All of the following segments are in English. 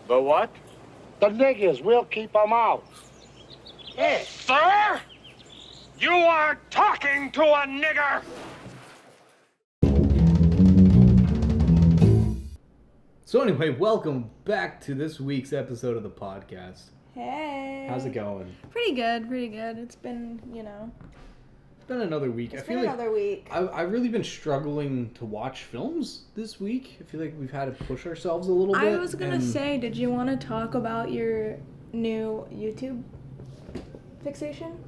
The what? The niggers, we'll keep them out. Hey, sir! You are talking to a nigger! So anyway, welcome back to this week's episode of the podcast. Hey. How's it going? Pretty good. It's been, It's been another week. It's been another week. I've really been struggling to watch films this week. I feel like we've had to push ourselves a little bit. I was going to say, did you want to talk about your new YouTube fixation?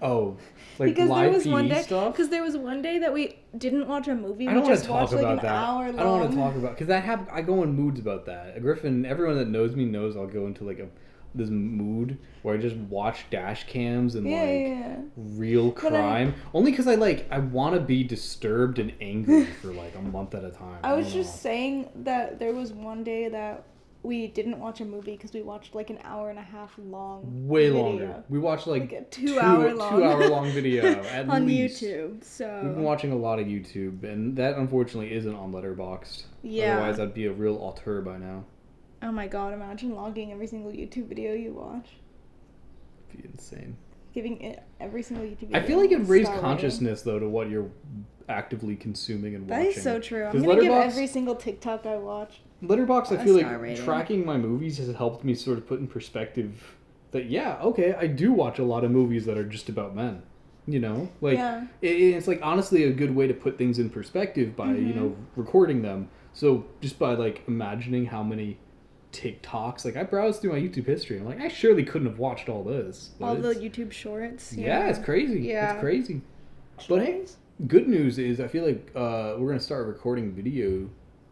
Oh, like because live there was TV one day, stuff? Because there was one day that we didn't watch a movie. I don't want to talk about that. Hour long. I don't want to talk about because I go in moods about that. Griffin, everyone that knows me knows I'll go into like this mood where I just watch dash cams and real crime. Only because I want to be disturbed and angry for like a month at a time. I was just saying that there was one day that we didn't watch a movie because we watched like an hour and a half long video. Longer. We watched like a 2 hour long video at on least. YouTube. So we've been watching a lot of YouTube, and that unfortunately isn't on Letterboxd. Yeah. Otherwise, I'd be a real auteur by now. Oh my god! Imagine logging every single YouTube video you watch. It'd be insane. Giving it every single YouTube video. I feel like it raised consciousness though to what you're actively consuming and watching. That is so true. I'm gonna give every single TikTok I watch. Letterboxd, I feel like tracking my movies has helped me sort of put in perspective that, I do watch a lot of movies that are just about men. You know? Like, it's like honestly a good way to put things in perspective by, recording them. So just by like imagining how many TikToks, like I browsed through my YouTube history. I'm like, I surely couldn't have watched all this. All the YouTube shorts. Yeah, it's crazy. Yeah. It's crazy. But hey, good news is I feel like we're going to start recording video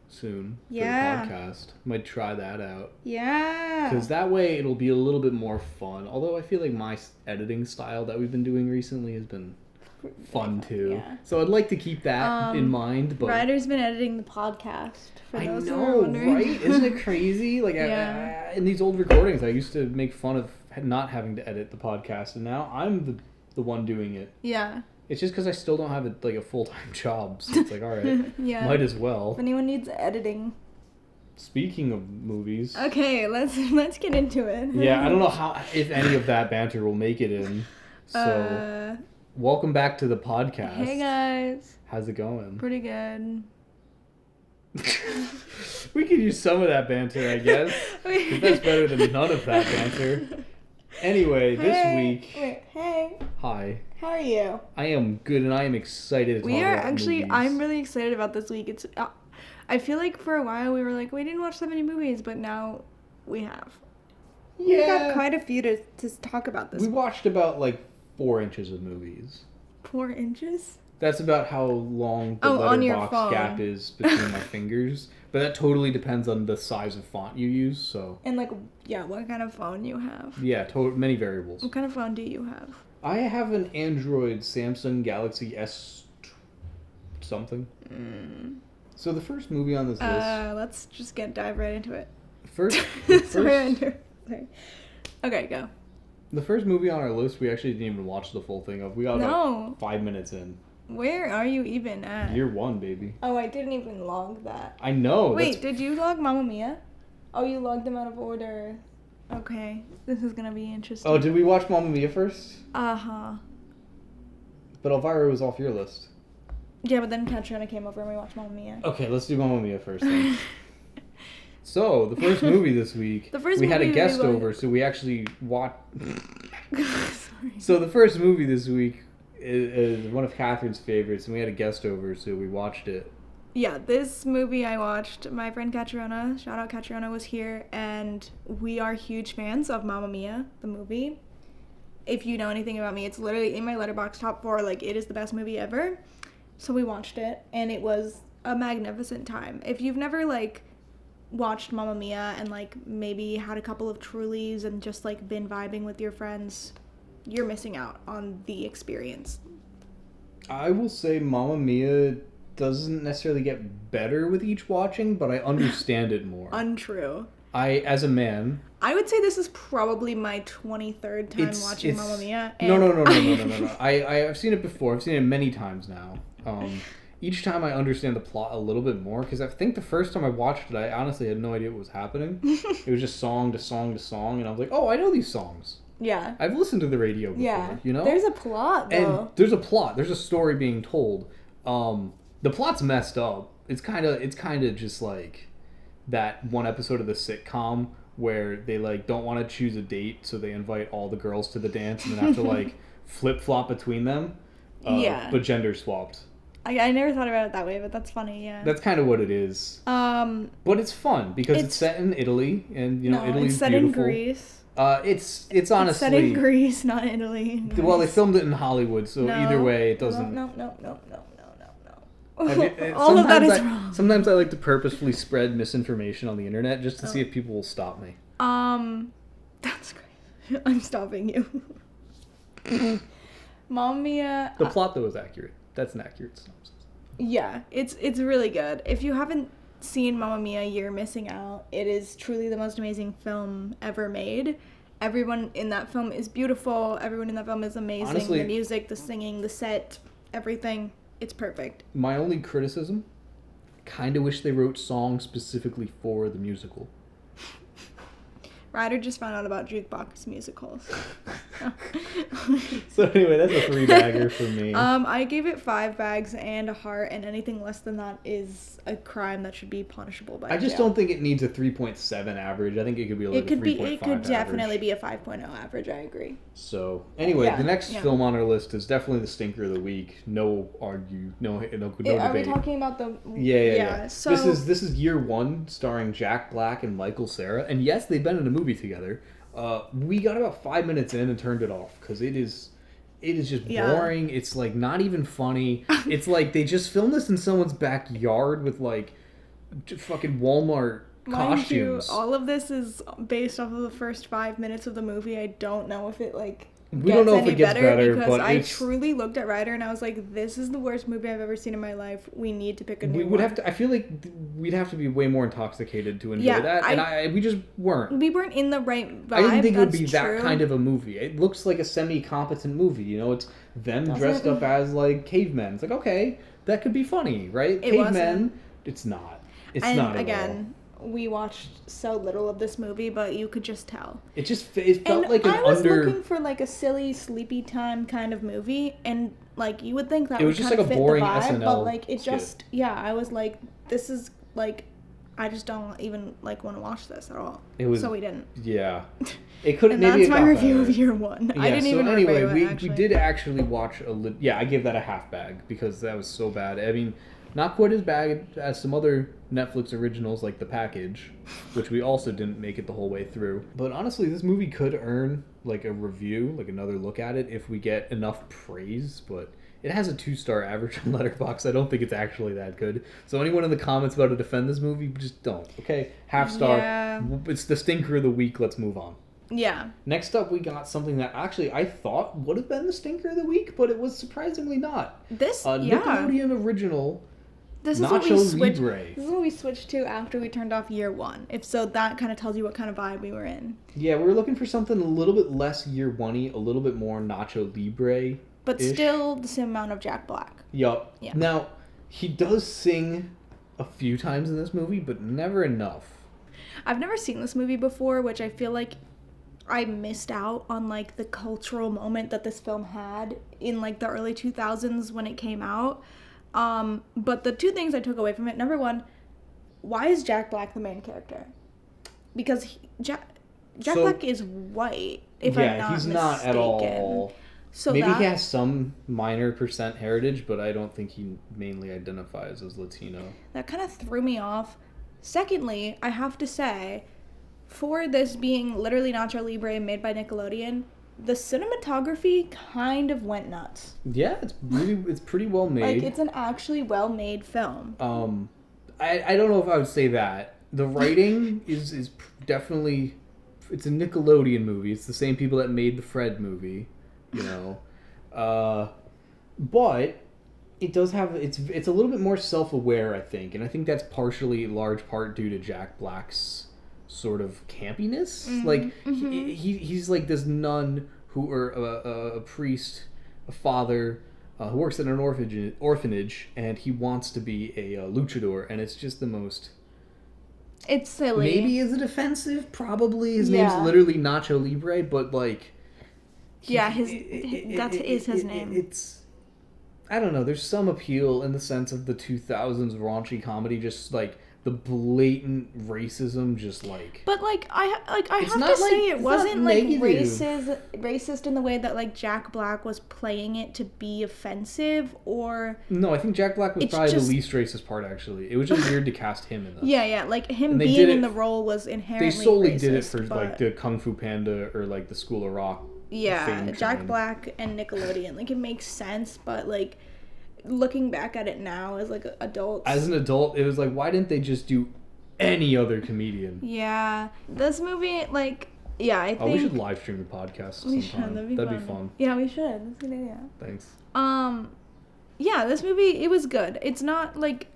soon for the podcast. Might try that out. Yeah. Because that way it'll be a little bit more fun. Although I feel like my editing style that we've been doing recently has been fun too. Yeah. So I'd like to keep that in mind. But Ryder's been editing the podcast. For those who are wondering. Right? Isn't it crazy? Like in these old recordings, I used to make fun of not having to edit the podcast, and now I'm the one doing it. Yeah. It's just because I still don't have a full-time job, so it's like, all right, might as well. If anyone needs editing. Speaking of movies. Okay, let's get into it. Yeah, I don't know if any of that banter will make it in. So, welcome back to the podcast. Hey guys. How's it going? Pretty good. We could use some of that banter, I guess. Because that's better than none of that banter. Anyway, this week... Hey. Hi. How are you? I am good, and I am excited to talk about movies. I'm really excited about this week. It's, I feel like for a while we were like, we didn't watch that many movies, but now we have. Yeah. We got quite a few to talk about this. We watched about, 4 inches of movies. 4 inches? That's about how long the letterbox gap is between my fingers. But that totally depends on the size of font you use, so... And, what kind of phone you have. Yeah, many variables. What kind of phone do you have? I have an Android Samsung Galaxy S something. So the first movie on this list... Let's just dive right into it. Sorry. Okay, go. The first movie on our list, we actually didn't even watch the full thing of. We got about 5 minutes in. Where are you even at? Year 1, baby. Oh, I didn't even log that. I know. Wait, did you log Mamma Mia? Oh, you logged them out of order. Okay, this is gonna be interesting. Oh, did we watch Mamma Mia first? Uh-huh. But Elvira was off your list. Yeah, but then Katherine came over and we watched Mamma Mia. Okay, let's do Mamma Mia first then. So, the first movie this week, we had a guest over, so we actually watched... Sorry. So the first movie this week is one of Catherine's favorites, and we had a guest over, so we watched it. Yeah, this movie I watched, my friend Katherine, shout out Katherine, was here, and we are huge fans of Mamma Mia, the movie. If you know anything about me, it's literally in my Letterboxd top 4, it is the best movie ever. So we watched it, and it was a magnificent time. If you've never, watched Mamma Mia and, maybe had a couple of Trulies and just, been vibing with your friends, you're missing out on the experience. I will say Mamma Mia doesn't necessarily get better with each watching, but I understand it more. Untrue. As a man... I would say this is probably my 23rd time watching Mamma Mia. No. I've seen it before. I've seen it many times now. each time I understand the plot a little bit more, because I think the first time I watched it, I honestly had no idea what was happening. It was just song to song to song, and I was like, oh, I know these songs. Yeah. I've listened to the radio before, yeah. you know? There's a plot, though. And there's a plot. There's a story being told. The plot's messed up. It's kind of just like that one episode of the sitcom where they, like, don't want to choose a date, so they invite all the girls to the dance and then have to, like, flip-flop between them. Yeah. But gender swapped. I never thought about it that way, but that's funny, yeah. That's kind of what it is. But it's fun because it's set in Italy, and you know Italy's it's set beautiful. in Greece. It's honestly It's set in Greece, not Italy. Nice. Well, they filmed it in Hollywood, so either way, it doesn't. No. All of that is wrong. Sometimes I like to purposefully spread misinformation on the internet just to see if people will stop me. That's great. I'm stopping you. Mamma Mia. The plot though is accurate. That's an accurate synopsis. Yeah, it's really good. If you haven't seen Mamma Mia, you're missing out. It is truly the most amazing film ever made. Everyone in that film is beautiful. Everyone in that film is amazing. Honestly, the music, the singing, the set, everything. It's perfect. My only criticism, kind of wish they wrote songs specifically for the musical. Ryder just found out about jukebox musicals. So anyway, that's a 3-bagger for me. I gave it 5 bags and a heart, and anything less than that is a crime that should be punishable by I just don't think it needs a 3.7 average. I think it could be a 3.5 It could definitely average. be a 5.0 average. I agree. So anyway, the next film on our list is definitely the stinker of the week. No debate. Are we talking about the? Yeah. So this is year 1, starring Jack Black and Michael Cera, and yes, they've been in a movie together. We got about 5 minutes in and turned it off because it is just boring. It's like not even funny. It's like they just filmed this in someone's backyard with like fucking Walmart costumes. Mind you, all of this is based off of the first 5 minutes of the movie. I don't know if it we don't know if it gets better, because but I truly looked at Ryder and I was like, "This is the worst movie I've ever seen in my life. We need to pick a new one." Have to. I feel like we'd have to be way more intoxicated to enjoy that, and we just weren't. We weren't in the right vibe. I didn't think it would be that kind of a movie. It looks like a semi-competent movie. You know, it's them dressed up as like cavemen. It's like, okay, that could be funny, right? Cavemen. It's not. It's not at all. We watched so little of this movie, but you could just tell. It felt like I was looking for like a silly, sleepy time kind of movie, and like you would think that would kind of fit the vibe, but like it just I was like, this is like, I just don't even like want to watch this at all. So we didn't. Yeah. It could. And maybe that's my review of year 1. Yeah, I didn't even anyway, review it, we did actually watch I gave that a half bag because that was so bad. I mean, not quite as bad as some other Netflix originals like The Package, which we also didn't make it the whole way through. But honestly, this movie could earn like a review, like another look at it if we get enough praise, but it has a 2-star average on Letterboxd. I don't think it's actually that good. So anyone in the comments about to defend this movie, just don't, okay? Half star. Yeah. It's the stinker of the week. Let's move on. Yeah. Next up, we got something that actually I thought would have been the stinker of the week, but it was surprisingly not. Nickelodeon original. This is Nacho what we switched. Libre. This is what we switched to after we turned off year 1. If so, that kind of tells you what kind of vibe we were in. Yeah, we were looking for something a little bit less year 1-y, a little bit more Nacho Libre. But still the same amount of Jack Black. Yup. Yeah. Now, he does sing a few times in this movie, but never enough. I've never seen this movie before, which I feel like I missed out on like the cultural moment that this film had in like the early 2000s when it came out. But the 2 things I took away from it, number 1, why is Jack Black the main character? Because Jack Black is white, if I'm not mistaken. He's not at all. So maybe he has some minor % heritage, but I don't think he mainly identifies as Latino. That kind of threw me off. Secondly, I have to say, for this being literally Nacho Libre made by Nickelodeon, the cinematography kind of went nuts. Yeah, it's pretty well made. Like, it's an actually well-made film. I don't know if I would say that. The writing is definitely, it's a Nickelodeon movie. It's the same people that made the Fred movie, you know. But it does have, it's a little bit more self-aware, I think, and I think that's partially large part due to Jack Black's sort of campiness. Mm-hmm. Like he's like this nun or a priest, a father, who works at an orphanage, and he wants to be a luchador, and it's just the most... It's silly. Maybe is it offensive? Probably. His name's literally Nacho Libre, but like... That is his name. It's... I don't know, there's some appeal in the sense of the 2000s raunchy comedy, just like... the blatant racism, just like... But, like, I have to say, it wasn't, like, racist in the way that, like, Jack Black was playing it to be offensive, or... No, I think Jack Black was probably the least racist part, actually. It was just weird to cast him in this. Yeah, like, him being in the role was inherently racist. They solely did it for, like, the Kung Fu Panda or, like, the School of Rock. Yeah, Jack Black and Nickelodeon. Like, it makes sense, but, like... looking back at it now as like adults. As an adult, it was like, why didn't they just do any other comedian? Yeah. This movie, like, yeah, I think... Oh, we should live stream the podcast sometime. We should, that'd be fun. Yeah, we should. That's a good idea. Thanks. Yeah, this movie, it was good. It's not, like,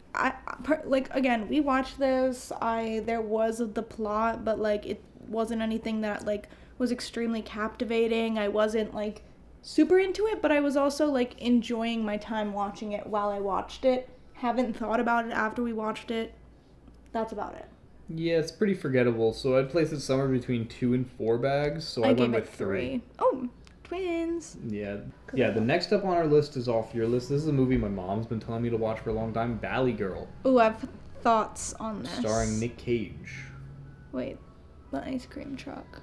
again, we watched this, there was the plot, but, like, it wasn't anything that, like, was extremely captivating. I wasn't, like... super into it, but I was also like enjoying my time watching it while I watched it. Haven't thought about it after we watched it. That's about it. Yeah, it's pretty forgettable, so I'd place it somewhere between 2 and 4 bags, so I went with 3. Oh, twins. Yeah, the next up on our list is off your list. This is a movie my mom's been telling me to watch for a long time, Valley Girl. Ooh, I've thoughts on this. Starring Nick Cage. Wait, the ice cream truck.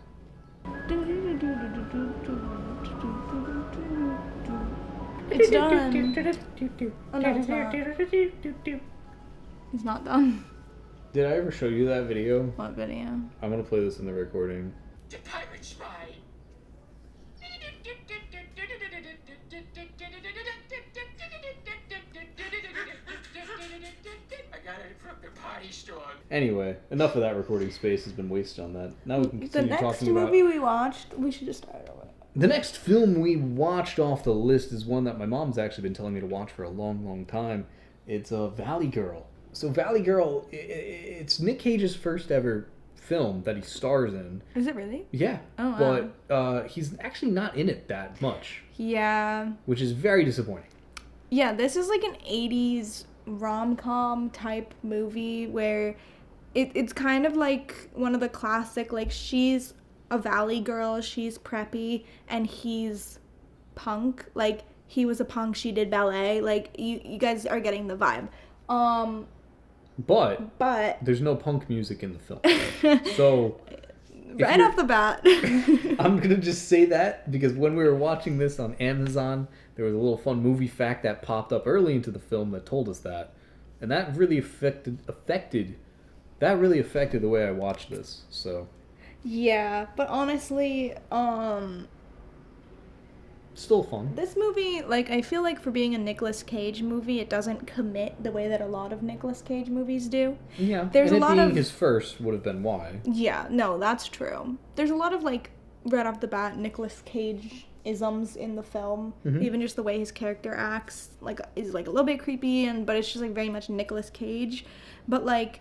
It's done. Oh, no, it's not. It's not done. Did I ever show you that video? What video? I'm gonna play this in the recording. The pirate spy. I got it from the party store. Anyway, enough of that recording space has been wasted on that. Now we can continue talking about... The next movie we watched, we should just start over. The next film we watched off the list is one that my mom's actually been telling me to watch for a long, long time. It's Valley Girl. So Valley Girl, it's Nick Cage's first ever film that he stars in. Is it really? Yeah. Oh, wow. But he's actually not in it that much. Yeah. Which is very disappointing. Yeah, this is like an 80s rom-com type movie where it's kind of like one of the classic, like, she's a valley girl, she's preppy, and he's punk. Like, he was a punk, she did ballet. Like, you guys are getting the vibe. But there's no punk music in the film. So right off the bat. I'm going to just say that because when we were watching this on Amazon, there was a little fun movie fact that popped up early into the film that told us that. And that really affected the way I watched this. So yeah, but honestly, still fun. This movie, like, I feel like for being a Nicolas Cage movie, it doesn't commit the way that a lot of Nicolas Cage movies do. Yeah, there's and a lot being of his first would have been why. Yeah, no, that's true. There's a lot of, like, right off the bat, Nicolas Cage isms in the film. Mm-hmm. Even just the way his character acts, like, is like a little bit creepy, but it's just like very much Nicolas Cage. But like,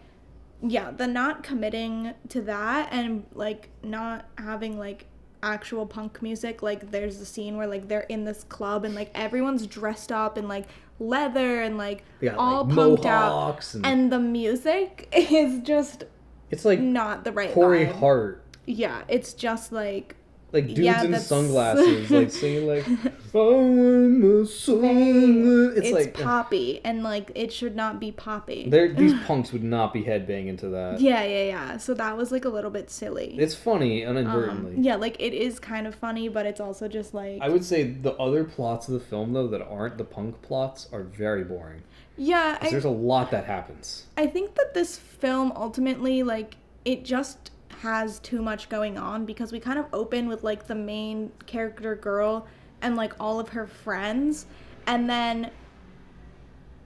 yeah, the not committing to that and like not having like actual punk music. Like, there's the scene where like they're in this club and like everyone's dressed up in like leather and like all like punked out, and the music is just, it's like not the right Corey vibe. Hart. Yeah, it's just like dudes in sunglasses, like singing like I'm a song. It's like poppy, and like it should not be poppy. These punks would not be headbanging to that. Yeah. So that was like a little bit silly. It's funny inadvertently. Yeah, like it is kind of funny, but it's also just like, I would say the other plots of the film though that aren't the punk plots are very boring. Yeah, there's a lot that happens. I think that this film ultimately, like, it just has too much going on because we kind of open with like the main character girl and like all of her friends, and then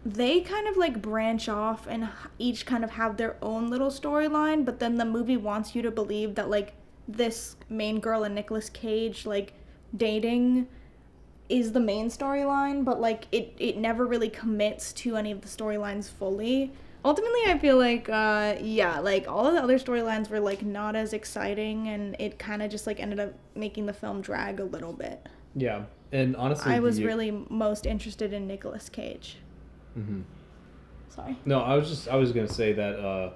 they kind of like branch off and each kind of have their own little storyline, but then the movie wants you to believe that like this main girl and Nicolas Cage like dating is the main storyline, but like it never really commits to any of the storylines fully. Ultimately, I feel like, like, all of the other storylines were, like, not as exciting, and it kind of just, like, ended up making the film drag a little bit. Yeah. And honestly, I was really most interested in Nicolas Cage. Mm-hmm. Sorry. No, I was gonna say that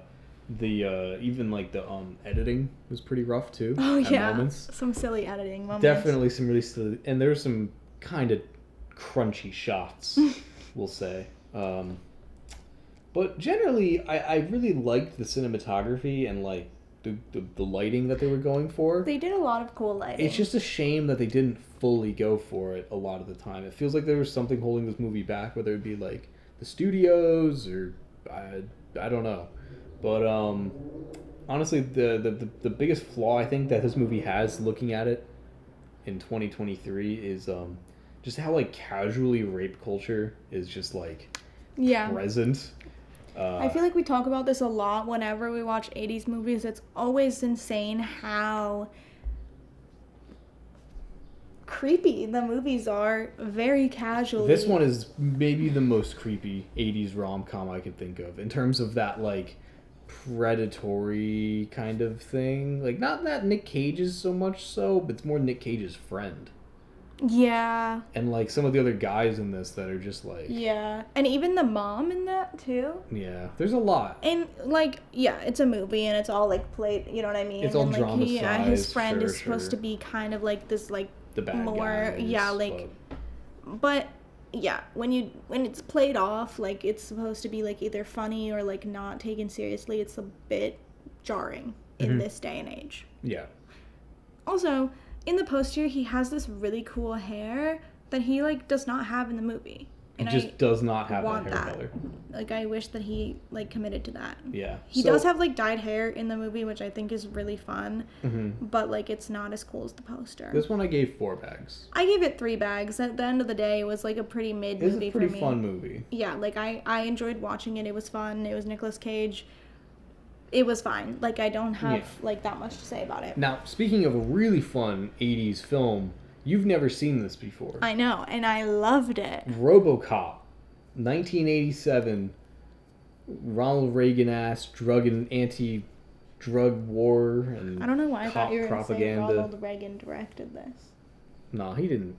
the even like the editing was pretty rough too. Oh at yeah, moments. some silly editing moments. Definitely some really silly, and there's some kind of crunchy shots, we'll say. But generally, I really liked the cinematography and like the lighting that they were going for. They did a lot of cool lighting. It's just a shame that they didn't fully go for it a lot of the time. It feels like there was something holding this movie back, whether it be like the studios or I don't know. But honestly, the biggest flaw I think that this movie has, looking at it in 2023, is just how like casually rape culture is just like present. I feel like we talk about this a lot whenever we watch 80s movies. It's always insane how creepy the movies are, very casually. This one is maybe the most creepy 80s rom-com I could think of, in terms of that, like, predatory kind of thing. Like, not that Nick Cage is so much so, but it's more Nick Cage's friend. Yeah. And, like, some of the other guys in this that are just, like... Yeah. And even the mom in that, too. Yeah. There's a lot. And, like, yeah, it's a movie, and it's all, like, played, you know what I mean? It's all and, like, dramatized, his friend sure, is supposed to be kind of, like, this, like, the bad more... guys, yeah, like... But, yeah, when it's played off, like, it's supposed to be, like, either funny or, like, not taken seriously. It's a bit jarring in this day and age. Yeah. Also... in the poster, he has this really cool hair that he, like, does not have in the movie. And he just does not have want that hair color. Like, I wish that he, like, committed to that. Yeah. He does have, like, dyed hair in the movie, which I think is really fun. Mm-hmm. But, like, it's not as cool as the poster. This one I gave 4 bags. I gave it 3 bags. At the end of the day, it was, like, a pretty mid movie for me. It's a pretty fun movie. Yeah, like, I enjoyed watching it. It was fun. It was Nicolas Cage. It was fine. Like, I don't have, like, that much to say about it. Now, speaking of a really fun 80s film, you've never seen this before. I know, and I loved it. Robocop, 1987, Ronald Reagan-ass drug and anti-drug war and I don't know why I thought you were propaganda. saying Ronald Reagan directed this. No, he didn't.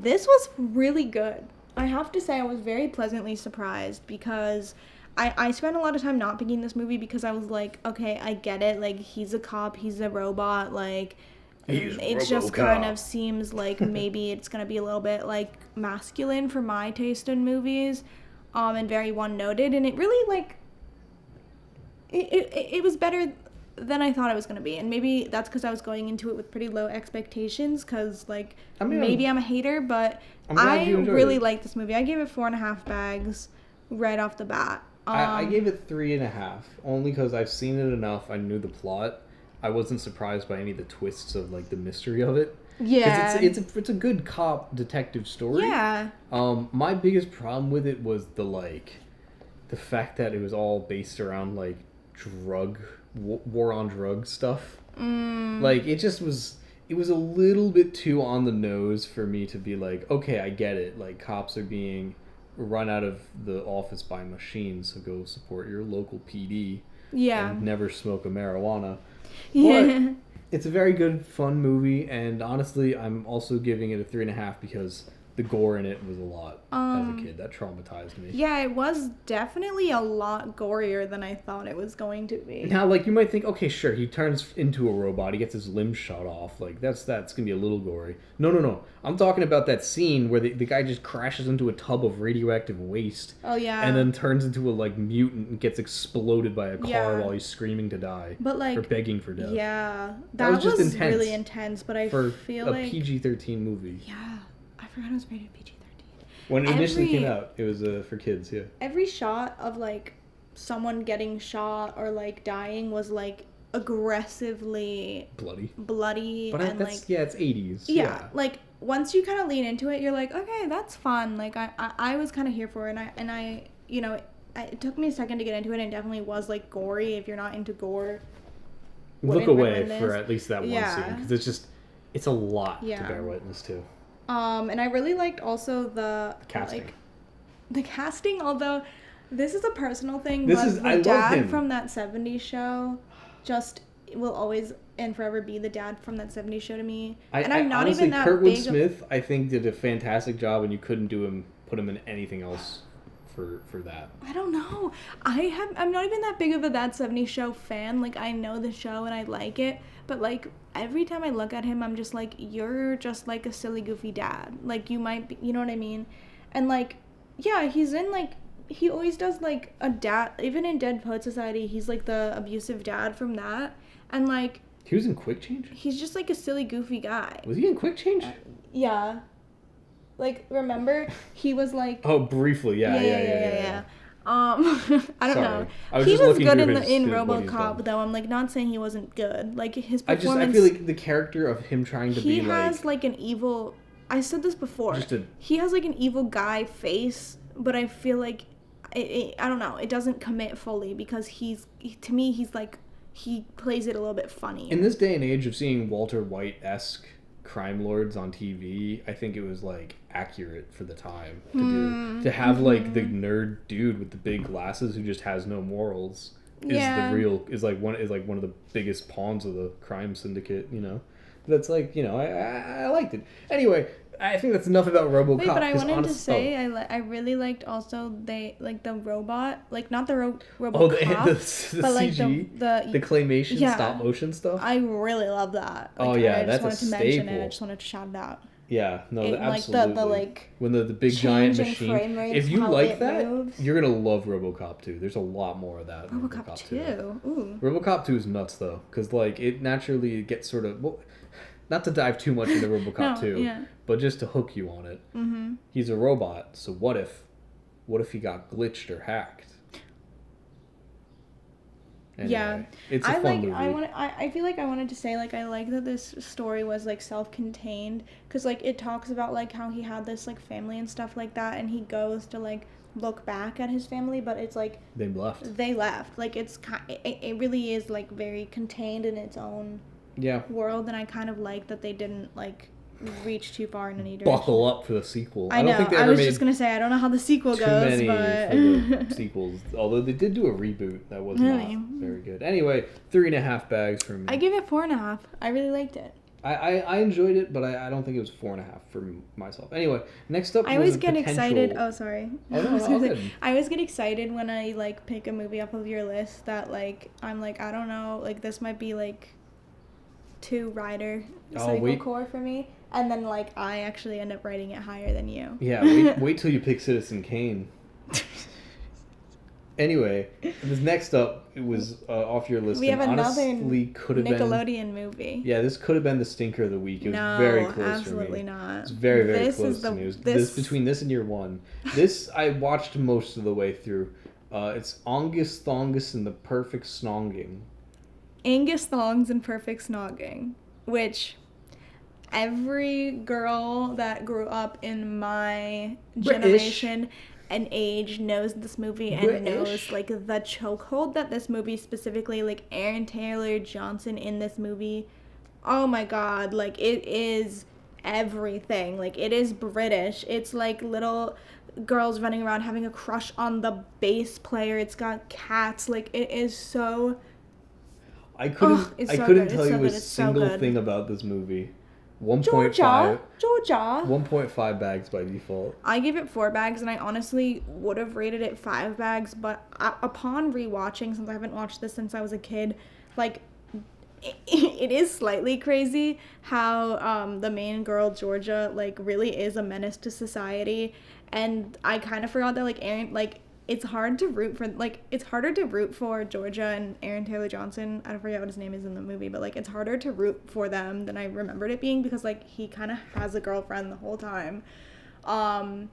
This was really good. I have to say I was very pleasantly surprised because... I spent a lot of time not picking this movie because I was like, okay, I get it. Like, he's a cop, he's a robot. Like, it just kind of seems like maybe it's going to be a little bit, like, masculine for my taste in movies, and very one-noted. And it really, like, it was better than I thought it was going to be. And maybe that's because I was going into it with pretty low expectations because, like, maybe I'm a hater, but I really liked this movie. I gave it 4.5 bags right off the bat. I gave it 3.5, only because I've seen it enough. I knew the plot. I wasn't surprised by any of the twists of, like, the mystery of it. Yeah. It's a good cop detective story. Yeah. My biggest problem with it was the fact that it was all based around, like, war on drug stuff. Like, it was a little bit too on the nose for me to be like, okay, I get it. Like, cops are being run out of the office by machines, so go support your local PD. Yeah. And never smoke a marijuana. Yeah. But it's a very good, fun movie, and honestly, I'm also giving it a 3.5 because the gore in it was a lot as a kid. That traumatized me. Yeah, it was definitely a lot gorier than I thought it was going to be. Now, like, you might think, okay, sure, he turns into a robot, he gets his limbs shot off, like, that's gonna be a little gory. No. I'm talking about that scene where the guy just crashes into a tub of radioactive waste. Oh, yeah. And then turns into a, like, mutant and gets exploded by a car while he's screaming to die. But, like... or begging for death. Yeah. That was just intense. Really intense, but I feel like... for a PG-13 movie. Yeah. I forgot it was rated PG-13. When it initially came out, it was for kids, yeah. Every shot of, like, someone getting shot or, like, dying was, like, aggressively... bloody. But and, that's, like... yeah, it's 80s. Yeah. Like, once you kind of lean into it, you're like, okay, that's fun. Like, I was kind of here for it, and I you know, it took me a second to get into it, and it definitely was, like, gory. If you're not into gore... Look away for at least that one scene, because it's a lot to bear witness to. And I really liked also the casting. Like, the casting, although this is a personal thing, I but love the dad him. from that 70s show just will always and forever be the dad from that 70s show to me. I'm not honestly, even that Kurtwood Smith, I think, did a fantastic job, and you couldn't put him in anything else for that. I don't know. I'm not even that big of a That 70s Show fan. Like, I know the show and I like it, but like every time I look at him, I'm just like, you're just like a silly, goofy dad. Like, you might be, you know what I mean? And like, yeah, he's in like, he always does like a dad, even in Dead Poet Society, he's like the abusive dad from that. And like, he was in Quick Change? He's just like a silly, goofy guy. Was he in Quick Change? Yeah. Like, remember, he was like... Oh, briefly, yeah. I don't know. He was good in RoboCop, though. I'm like not saying he wasn't good. Like his performance. I feel like the character of him trying to be like. He has like an evil. I said this before. He has like an evil guy face, but I feel like I don't know. It doesn't commit fully because to me he's like he plays it a little bit funny. In this day and age of seeing Walter White-esque crime lords on TV, I think it was like accurate for the time to have like the nerd dude with the big glasses who just has no morals is like one of the biggest pawns of the crime syndicate, you know. That's like, you know, I liked it. Anyway, I think that's enough about RoboCop. Wait, but I wanted to say I really liked also the robot, like not the RoboCop, the but like CG, the claymation stop motion stuff. I really love that. Like, I just wanted to mention it. I just wanted to shout it out. Yeah, no, absolutely. Like the like when the big giant machine. Rates, if you like that, you're gonna love RoboCop 2. There's a lot more of that. RoboCop 2. Ooh. RoboCop 2 is nuts though, because like it naturally gets sort of not to dive too much into RoboCop 2, but just to hook you on it. Mm-hmm. He's a robot, so what if he got glitched or hacked? Anyway, it's a fun movie. I feel like I wanted to say, like, I like that this story was, like, self-contained, because, like, it talks about, like, how he had this, like, family and stuff like that, and he goes to, like, look back at his family, but it's, like... They left. Like, it really is, like, very contained in its own world, and I kind of like that they didn't, like... reach too far in any direction. Buckle up for the sequel. I know. I was just gonna say I don't know how the sequel goes, but for the sequels. Although they did do a reboot that was not very good. Anyway, 3.5 bags from me. I give it 4.5. I really liked it. I enjoyed it, but I don't think it was 4.5 for myself. Anyway, next up. I always get excited. Oh, sorry. Oh, no, I always get excited when I like pick a movie off of your list that like I'm like I don't know like this might be like too Ryder core for me. And then, like, I actually end up rating it higher than you. Yeah, wait till you pick Citizen Kane. Anyway, this next up, it was off your list. We have another Nickelodeon movie. Yeah, this could have been the stinker of the week. It was very close for me. No, absolutely not. It's very, very close to me. Between this and year one. This, I watched most of the way through. It's Angus, Thongus, and the Perfect Snogging. Angus, Thongs, and Perfect Snogging. Which... every girl that grew up in my generation and age knows this movie and knows like the chokehold that this movie specifically, like Aaron Taylor Johnson in this movie, oh my god, like it is everything. Like it is British. It's like little girls running around having a crush on the bass player. It's got cats. Like it is so I couldn't tell you a single thing about this movie. 1.5 1.5 bags by default. I give it 4 bags, and I honestly would have rated it 5 bags, but upon rewatching, since I haven't watched this since I was a kid, like it is slightly crazy how the main girl Georgia like really is a menace to society, and I kind of forgot that like Aaron like it's harder to root for Georgia and Aaron Taylor Johnson. I don't forget what his name is in the movie, but like it's harder to root for them than I remembered it being because like he kind of has a girlfriend the whole time. I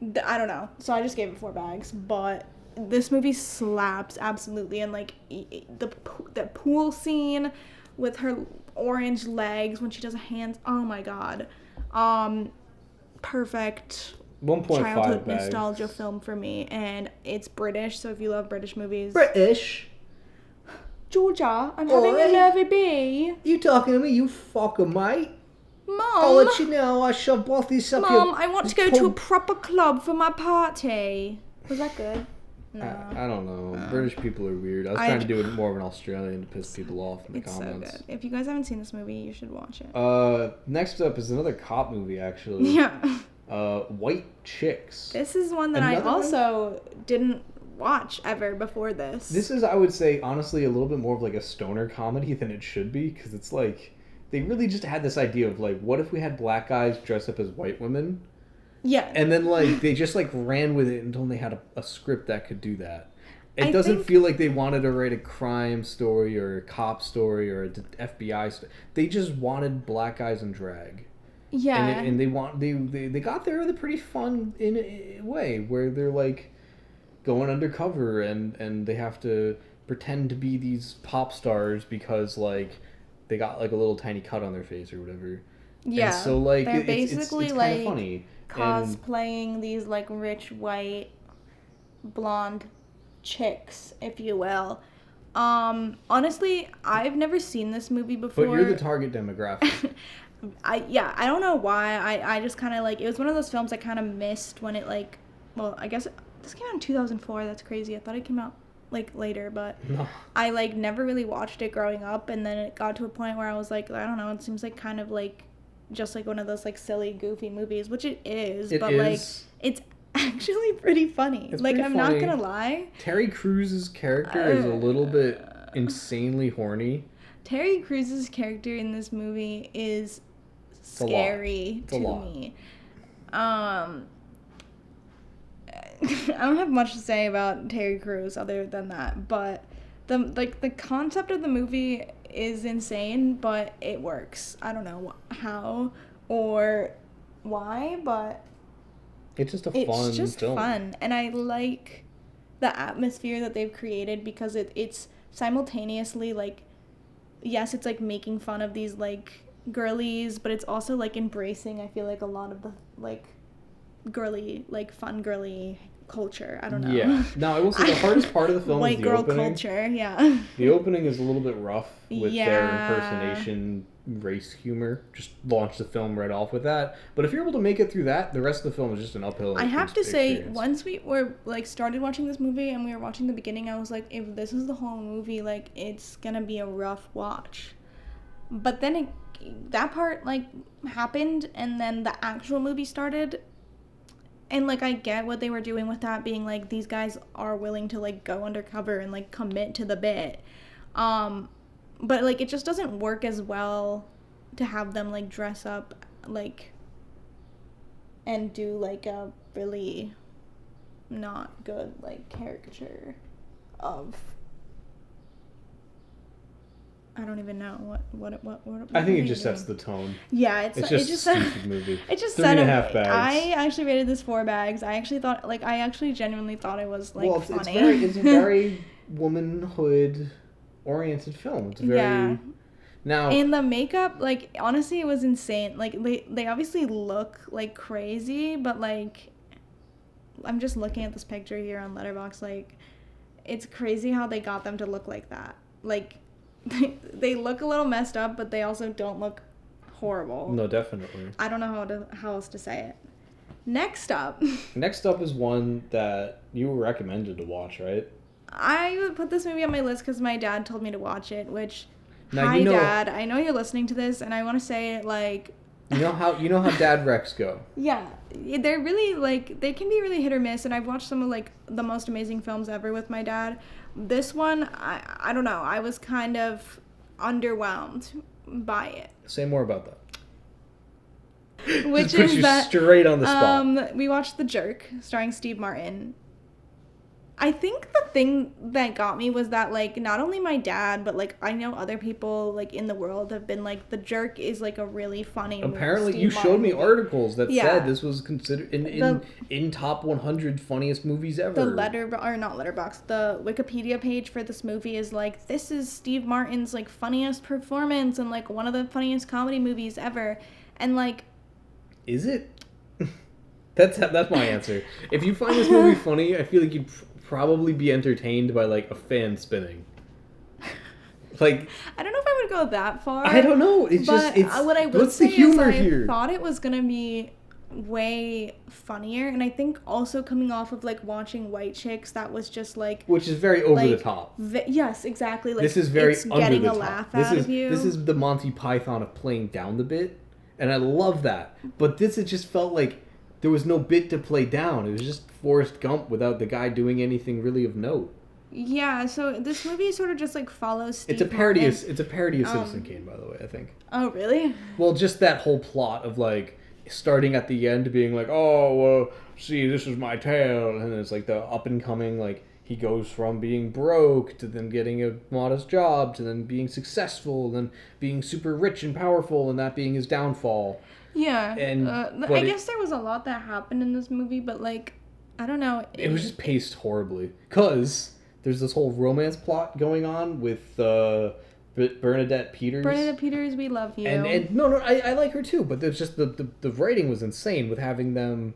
don't know. So I just gave it 4 bags, but this movie slaps absolutely, and like the pool scene with her orange legs when she does hands. Oh my god. Perfect. 1.5 childhood bags. Nostalgia film for me, and it's British, so if you love British movies. Georgia, I'm having a nervy bee. You talking to me, you fucker, mate? Mum. I'll let you know I shall both these up Mum, I want to go to a proper club for my party. Was that good? No. I don't know. British people are weird. I was trying to do it more of an Australian to piss people off in the comments. So good. If you guys haven't seen this movie, you should watch it. Next up is another cop movie, actually. Yeah. White Chicks. This is one that I also didn't watch ever before this. This is, I would say, honestly, a little bit more of like a stoner comedy than it should be, because it's like, they really just had this idea of like, what if we had black guys dress up as white women? Yeah. And then, like, they just, like, ran with it until they had a script that could do that. It doesn't feel like they wanted to write a crime story or a cop story or an FBI story. They just wanted black guys in drag. Yeah. And they got there with a pretty fun in a way where they're, like, going undercover and they have to pretend to be these pop stars because, like, they got, like, a little tiny cut on their face or whatever. Yeah. And so, like, they're it's basically, kind like, of funny. cosplaying these like rich white blonde chicks, if you will. Honestly, I've never seen this movie before. But you're the target demographic. I don't know why. I just kind of like, it was one of those films I kind of missed when it like, well, I guess this came out in 2004. That's crazy. I thought it came out like later, but No. I like never really watched it growing up, and then it got to a point where I was like, I don't know, it seems like kind of like just like one of those like silly goofy movies, which it is, but like it's actually pretty funny. It's like pretty I'm funny. not gonna lie, Terry Crews' character is a little bit insanely horny. Terry Crews' character in this movie is scary to me. I don't have much to say about Terry Crews other than that, but the concept of the movie is insane, but it works. I don't know how or why, but it's just a film. Fun, and I like the atmosphere that they've created because it's simultaneously like, yes, it's like making fun of these like girlies, but it's also like embracing, I feel like, a lot of the like girly, like fun girly culture. I don't know. Yeah. No, I will say the hardest part of the film is the opening. White girl culture, yeah. The opening is a little bit rough with their Yeah. impersonation race humor. Just launch the film right off with that. But if you're able to make it through that, the rest of the film is just an uphill I have to say, experience. once we were like started watching this movie and we were watching the beginning, I was like, if this is the whole movie, like it's gonna be a rough watch. But then that part like happened, and then the actual movie started. And, like, I get what they were doing with that, being, like, these guys are willing to, like, go undercover and, like, commit to the bit. But, like, it just doesn't work as well to have them, like, dress up, like, and do, like, a really not good, like, caricature of... I don't even know what I think it just sets the tone. Yeah, it's just a stupid movie. It just 3.5 bags. I actually rated this 4 bags. I actually genuinely thought it was like funny. It's a very womanhood oriented film. It's very now. And the makeup, like honestly, it was insane. Like they obviously look like crazy, but like I'm just looking at this picture here on Letterboxd. Like it's crazy how they got them to look like that. Like. They look a little messed up, but they also don't look horrible. No, definitely. I don't know how else to say it. Next up is one that you were recommended to watch, right? I would put this movie on my list because my dad told me to watch it, which, now, hi, Dad, I know you're listening to this, and I want to say it like... You know how dad recs go. Yeah, they're really, like, they can be really hit or miss, and I've watched some of, like, the most amazing films ever with my dad. This one, I don't know, I was kind of underwhelmed by it. Say more about that. Which Just is that straight on the spot. We watched The Jerk, starring Steve Martin. I think the thing that got me was that, like, not only my dad, but, like, I know other people, like, in the world have been, like, The Jerk is, like, a really funny Apparently, Steve you Martin showed me movie. articles that said this was considered in top 100 funniest movies ever. The Letterboxd, the Wikipedia page for this movie is, like, this is Steve Martin's, like, funniest performance and, like, one of the funniest comedy movies ever. And, like... Is it? That's my answer. If you find this movie funny, I feel like you'd probably be entertained by like a fan spinning. Like I don't know if I would go that far. I don't know. It's but just what I would what's say the humor is here? I thought it was gonna be way funnier, and I think also coming off of like watching White Chicks, that was just like, which is very over like, the top. Yes, exactly. Like, This is very it's under getting the a top. laugh This out is of you. this is the Monty Python of playing down the bit, and I love that. But this, it just felt like there was no bit to play down. It was just Forrest Gump without the guy doing anything really of note. Yeah, so this movie sort of just like follows Steve It's a parody. Martin. It's a parody of Citizen Kane, by the way. I think. Oh, really? Well, just that whole plot of like starting at the end, being like, "Oh, well, see, this is my tale," and then it's like the up and coming, like he goes from being broke to then getting a modest job to then being successful, then being super rich and powerful, and that being his downfall. Yeah. And I guess there was a lot that happened in this movie, but like, I don't know. It was just paced horribly because there's this whole romance plot going on with Bernadette Peters. Bernadette Peters, we love you. And no, I like her too, but there's just the writing was insane with having them,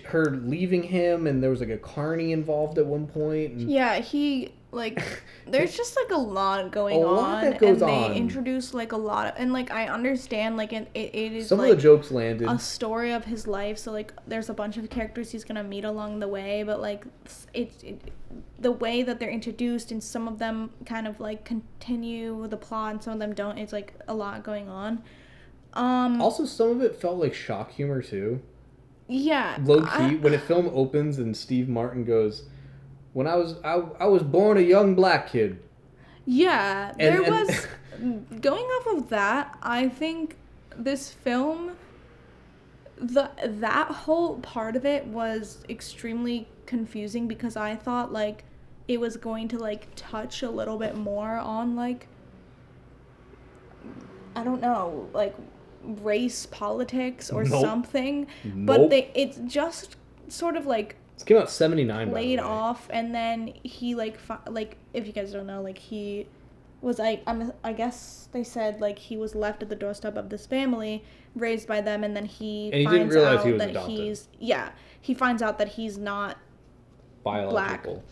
her leaving him, and there was like a carny involved at one point. And yeah, he like there's just like a lot going a on, lot that goes and on. they introduce like a lot of, and like I understand like it is some like of the jokes landed. a story of his life, so like there's a bunch of characters he's gonna meet along the way, but like the way that they're introduced, and some of them kind of like continue the plot and some of them don't. It's like a lot going on. Also, some of it felt like shock humor too. Yeah, Low key, when a film opens and Steve Martin goes, "When I was born a young black kid." Yeah, there was going off of that. I think this film, that whole part of it was extremely confusing because I thought like it was going to like touch a little bit more on like, I don't know, like race politics or something, but it's just sort of like it came out 79 played off, and then he like if you guys don't know, like he was like, I guess they said like he was left at the doorstep of this family, raised by them, and then he finds out that he finds out that he's not biological. Black,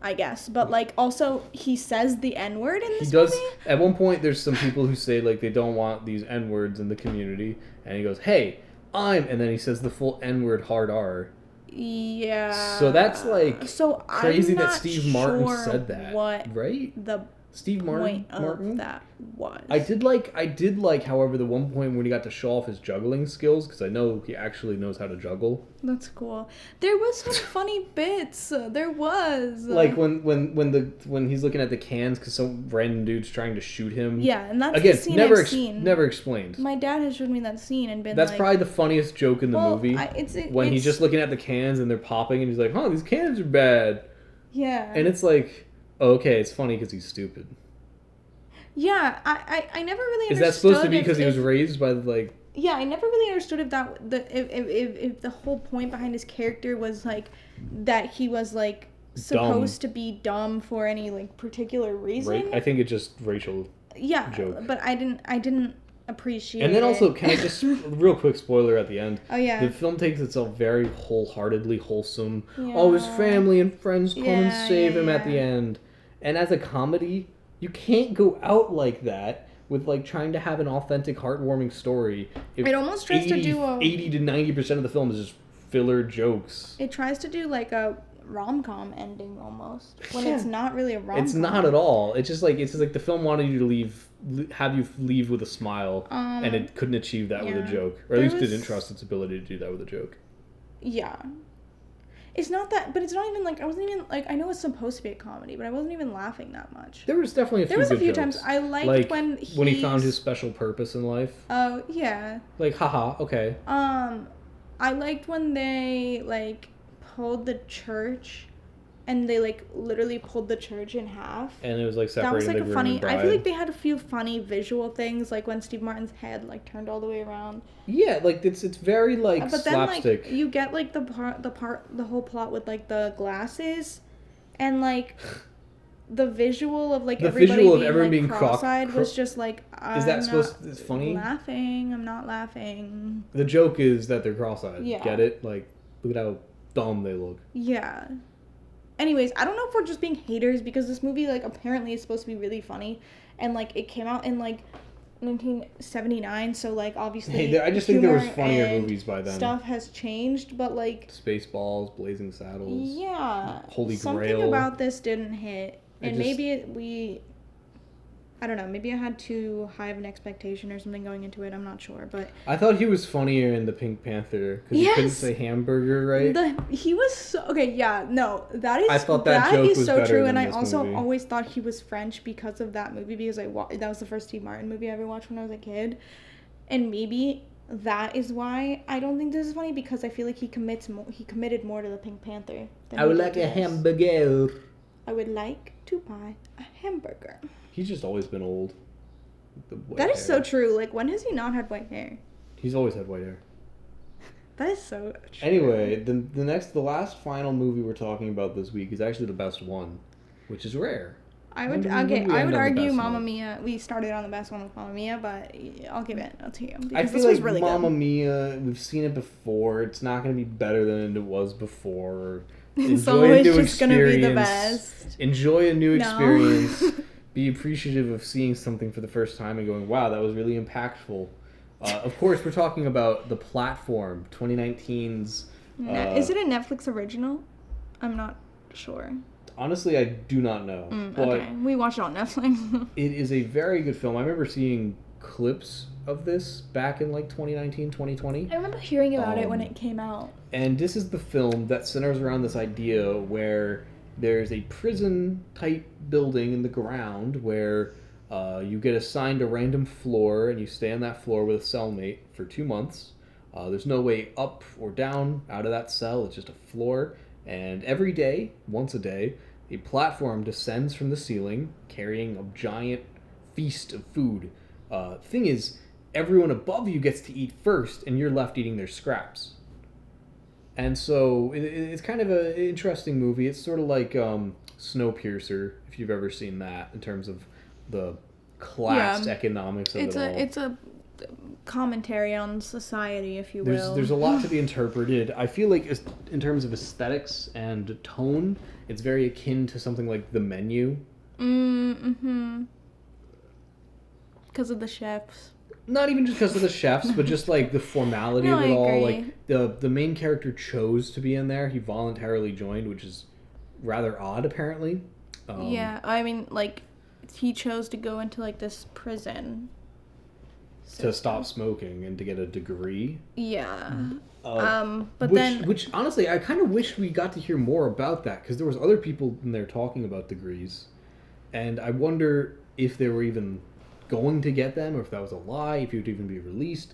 I guess, but like also he says the N-word in this movie. Movie. At one point, there's some people who say like they don't want these N-words in the community, and he goes, "Hey, and then he says the full N-word, hard R." Yeah. So that's like crazy that Steve Martin sure said that, right? The Steve Martin Martin? that was. I did like, however, the one point when he got to show off his juggling skills, because I know he actually knows how to juggle. That's cool. There was some funny bits. There was. Like when he's looking at the cans because some random dude's trying to shoot him. Yeah, and that's again the scene never I've seen. never explained. My dad has showed me that scene and been that's like, probably the funniest joke in the movie. When he's just looking at the cans and they're popping and he's like, "Huh, these cans are bad." Yeah. And it's like, okay, it's funny because he's stupid. Yeah, I never really understood. Is that supposed to be because he was raised by like? Yeah, I never really understood if the whole point behind his character was like that he was like supposed to be dumb for any like particular reason. I think it's just racial. Yeah, joke. But I didn't appreciate. And then it. also, can I just real quick spoiler at the end? Oh yeah. The film takes itself very wholeheartedly wholesome. Yeah. Oh, his family and friends come and save him at the end. And as a comedy, you can't go out like that with like trying to have an authentic, heartwarming story. If it almost tries to do 80 to 90% of the film is just filler jokes. It tries to do like a rom-com ending almost when it's not really a rom-com. It's not at all. It's just like the film wanted you to have you leave with a smile, and it couldn't achieve that with a joke, or at least didn't trust its ability to do that with a joke. Yeah. It's not that, but it's not even like, I wasn't even like, I know it's supposed to be a comedy, but I wasn't even laughing that much. There was definitely a few times I liked like, when he found his special purpose in life. Oh, yeah. Like, haha, okay. I liked when they like pulled the church and they like literally pulled the church in half. And it was like separating that was like the a groom funny. and bride. I feel like they had a few funny visual things, like when Steve Martin's head like turned all the way around. Yeah, like it's very like but then slapstick. like you get like the whole plot with like the glasses, and like the visual of like everybody being cross-eyed was just like. Is that it's funny? I'm not laughing. The joke is that they're cross-eyed. Yeah. Get it? Like, look at how dumb they look. Yeah. Anyways, I don't know if we're just being haters because this movie like apparently is supposed to be really funny, and like it came out in like 1979, so like obviously Hey, I just think there was humor funnier and movies by then. Stuff has changed, but like Spaceballs, Blazing Saddles. yeah, Holy something Grail. about this didn't hit, and just- maybe I don't know, maybe I had too high of an expectation or something going into it. I'm not sure, but I thought he was funnier in the Pink Panther because he couldn't Yes! say hamburger right. he was so okay. Yeah, no, that is I thought that joke is was so better true, than and I this also movie. always thought he was French because of that movie because that was the first Steve Martin movie I ever watched when I was a kid, and maybe that is why I don't think this is funny because I feel like he committed more to the Pink Panther. Than I would he like did a this. hamburger. I would like to buy a hamburger. He's just always been old. The white That is hair. so true. Like, when has he not had white hair? He's always had white hair. That is so true. Anyway, the last final movie we're talking about this week is actually the best one, which is rare. I When would do we end on the argue best Mamma note? Mia. We started on the best one with Mamma Mia, but I'll give it to you. I Because feel this was like really Mamma good. Mia, we've seen it before. It's not going to be better than it was before. It's Enjoy a always new just gonna be the experience. best. Enjoy a new No. experience. Be appreciative of seeing something for the first time and going, wow, that was really impactful. Of course, we're talking about The Platform, 2019's... Is it a Netflix original? I'm not sure. Honestly, I do not know. But Okay, we watched it on Netflix. it is a very good film. I remember seeing clips of this back in like 2019, 2020. I remember hearing about it when it came out. And this is the film that centers around this idea where there's a prison-type building in the ground where you get assigned a random floor and you stay on that floor with a cellmate for 2 months. There's no way up or down out of that cell. It's just a floor. And every day, once a day, a platform descends from the ceiling carrying a giant feast of food. Thing is, everyone above you gets to eat first and you're left eating their scraps. And so it's kind of an interesting movie. It's sort of like Snowpiercer, if you've ever seen that, in terms of the class economics of it all. It's a commentary on society, if you will. There's a lot to be interpreted. I feel like in terms of aesthetics and tone, it's very akin to something like The Menu. Mm-hmm. Because of the chefs. Not even just because of the chefs, but just like the formality No, of it I all. agree. Like the main character chose to be in there. He voluntarily joined, which is rather odd, apparently. Yeah, I mean, like, he chose to go into, like, this prison. To stop smoking and to get a degree. Yeah. which, But then... Which, honestly, I kind of wish we got to hear more about that, because there was other people in there talking about degrees. And I wonder if they were even going to get them, or if that was a lie, if it would even be released.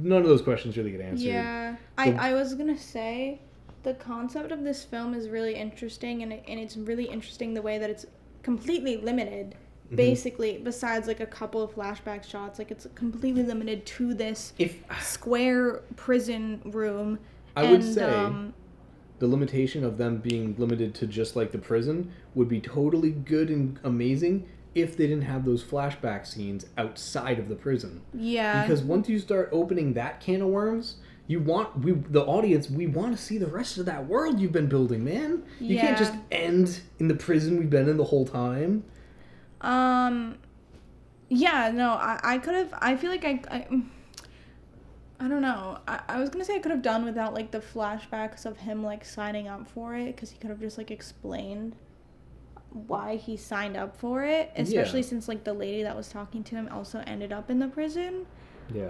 None of those questions really get answered. Yeah. I was gonna say, the concept of this film is really interesting, and it's really interesting the way that it's completely limited. Mm-hmm. Basically, besides like a couple of flashback shots, like it's completely limited to this square prison room. I would say the limitation of them being limited to just like the prison would be totally good and amazing if they didn't have those flashback scenes outside of the prison. Yeah. Because once you start opening that can of worms, the audience, we want to see the rest of that world you've been building, man. You can't just end in the prison we've been in the whole time. Yeah, no, I could have, I feel like I don't know. I was gonna say I could have done without, like, the flashbacks of him, like, signing up for it, because he could have just, like, explained why he signed up for it, especially since, like, the lady that was talking to him also ended up in the prison. Yeah.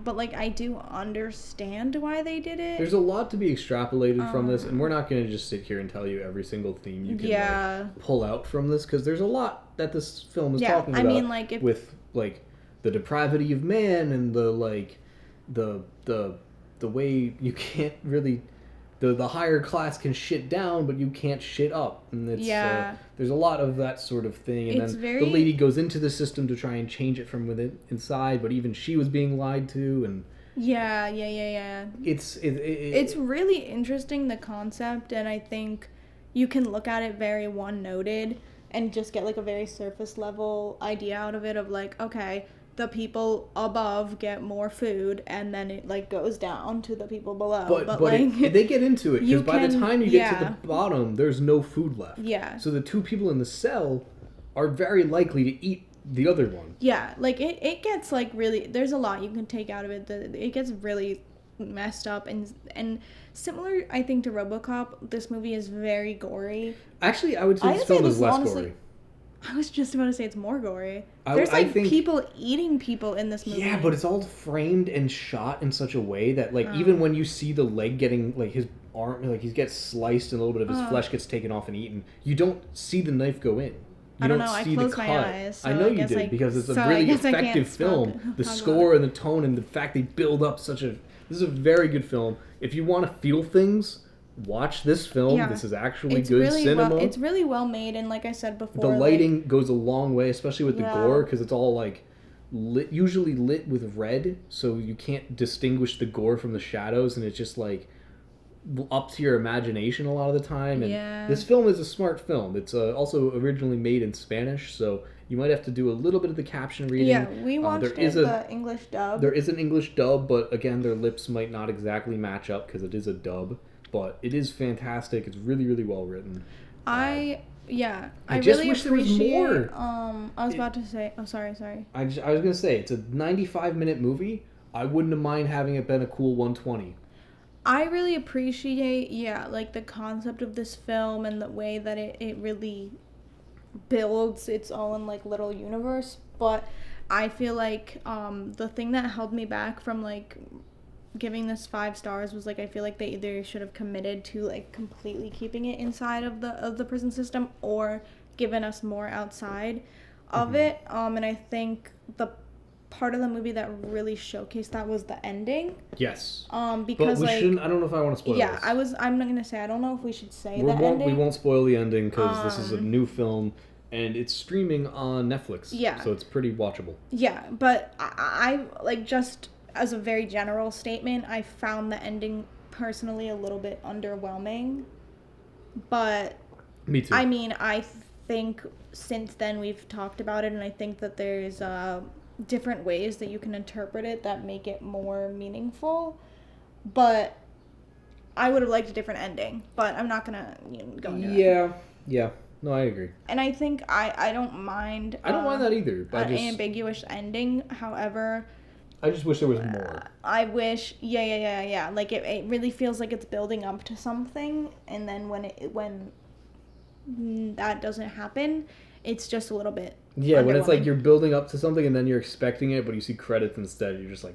But, like, I do understand why they did it. There's a lot to be extrapolated from this, and we're not going to just sit here and tell you every single theme you can like, pull out from this, because there's a lot that this film is talking about. I mean, like, with like the depravity of man and the like the way you can't really the higher class can shit down, but you can't shit up, and it's there's a lot of that sort of thing. And then the lady goes into the system to try and change it from within inside, but even she was being lied to, and it's really interesting, the concept, and I think you can look at it very one-noted and just get like a very surface level idea out of it of like, okay, the people above get more food, and then it like goes down to the people below. But like, they get into it, because by the time you get to the bottom, there's no food left. Yeah. So the two people in the cell are very likely to eat the other one. Yeah, like it gets like really, there's a lot you can take out of it. It gets really messed up and similar, I think, to RoboCop. This movie is very gory. Actually, I would say this film is less gory. I was just about to say it's more gory. There's like people eating people in this movie. Yeah, but it's all framed and shot in such a way that like even when you see the leg getting like his arm, like he gets sliced and a little bit of his flesh gets taken off and eaten, you don't see the knife go in. You don't see the cut. I closed my eyes. So I know you did because it's a really effective film. The score and the tone and the fact they build up such a... This is a very good film. If you want to feel things, watch this film. Yeah. This is actually good really cinema. It's really well made, and like I said before... The lighting goes a long way, especially with the gore, because it's all like usually lit with red, so you can't distinguish the gore from the shadows, and it's just like up to your imagination a lot of the time. And this film is a smart film. It's also originally made in Spanish, so you might have to do a little bit of the caption reading. Yeah, we watched the English dub. There is an English dub, but again, their lips might not exactly match up because it is a dub. But it is fantastic. It's really, really well written. I just really wish there was more. I was about to say... Oh, sorry. I was going to say, it's a 95-minute movie. I wouldn't have mind having it been a cool 120. I really appreciate, like the concept of this film and the way that it really builds its own like little universe. But I feel like the thing that held me back from like giving this 5 stars was like I feel like they either should have committed to like completely keeping it inside of the prison system or given us more outside of it. And I think the part of the movie that really showcased that was the ending. Yes. Because but we shouldn't. I don't know if I want to spoil this. I'm not gonna say. I don't know if we should say the ending. We won't spoil the ending because this is a new film and it's streaming on Netflix. Yeah. So it's pretty watchable. Yeah, but I like just as a very general statement, I found the ending personally a little bit underwhelming. But me too. I mean, I think since then we've talked about it, and I think that there's different ways that you can interpret it that make it more meaningful. But I would have liked a different ending, but I'm not gonna go into that. Yeah. No, I agree. And I think I don't mind. I don't mind that either. An ambiguous ending. However, I just wish there was more. I wish, yeah. Like it really feels like it's building up to something, and then when that doesn't happen, it's just a little bit. Yeah, when it's like you're building up to something and then you're expecting it, but you see credits instead, you're just like.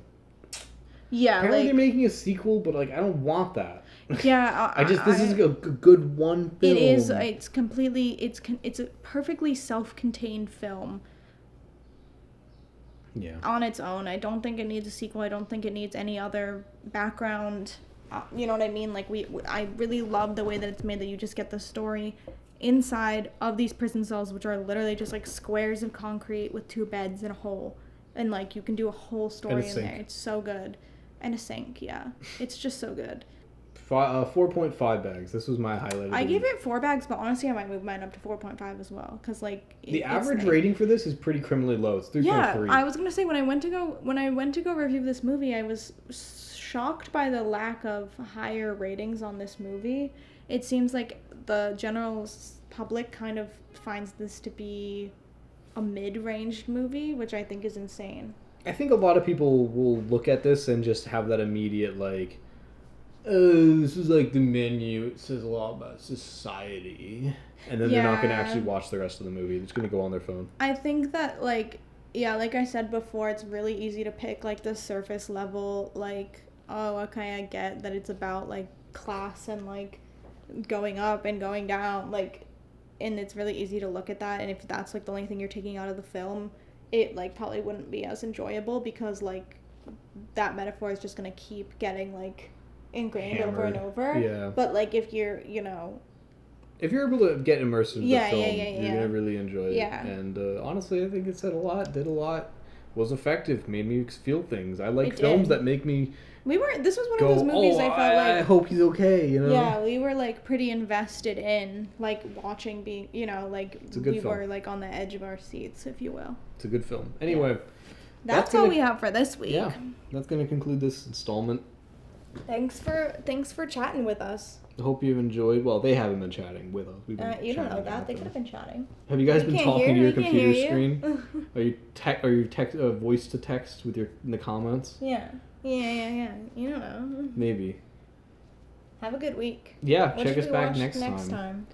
Yeah, apparently they're making a sequel, but like I don't want that. Yeah, this is a good one film. It is. It's completely. It's a perfectly self-contained film. Yeah. On its own, I don't think it needs a sequel. I don't think it needs any other background. You know what I mean? Like I really love the way that it's made. That you just get the story inside of these prison cells, which are literally just like squares of concrete with 2 beds and a hole, and like you can do a whole story in there. It's so good, and a sink. Yeah, it's just so good. 4.5 bags. This was my highlight. I gave it 4 bags, but honestly, I might move mine up to 4.5 as well, because like the average rating for this is pretty criminally low. It's 3.3. Yeah, I was gonna say when I went to go review this movie, I was shocked by the lack of higher ratings on this movie. It seems like the general public kind of finds this to be a mid-ranged movie, which I think is insane. I think a lot of people will look at this and just have that immediate like, oh, this is like the menu. It says a lot about society. And then they're not going to actually watch the rest of the movie. They're just going to go on their phone. I think that, like I said before, it's really easy to pick, like, the surface level, like, oh, okay, I get that it's about, like, class and, like, going up and going down, like, and it's really easy to look at that, and if that's, like, the only thing you're taking out of the film, it, like, probably wouldn't be as enjoyable because, like, that metaphor is just going to keep getting, like, ingrained over and over. Yeah. But like if you're, if you're able to get immersed in the film, you're gonna really enjoy it. Yeah. And honestly, I think it said a lot, did a lot, was effective, made me feel things. I like films that make me. This was one of those movies I felt like. I hope he's okay. Yeah, we were like pretty invested in like watching, being like we were like on the edge of our seats, if you will. It's a good film. Anyway. That's all we have for this week. Yeah, that's gonna conclude this installment. Thanks for chatting with us. I hope you've enjoyed. Well, they haven't been chatting with us. You don't know that. They could have been chatting. Have you guys been talking to your computer screen? Are you voice to text with in the comments? Yeah. You don't know. Maybe. Have a good week. Yeah, What check should us we back watch next time.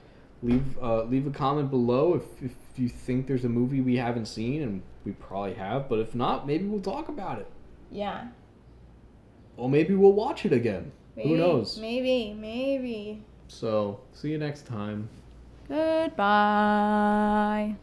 Leave a comment below if you think there's a movie we haven't seen, and we probably have, but if not, maybe we'll talk about it. Yeah. Or maybe we'll watch it again. Who knows? Maybe. So, see you next time. Goodbye.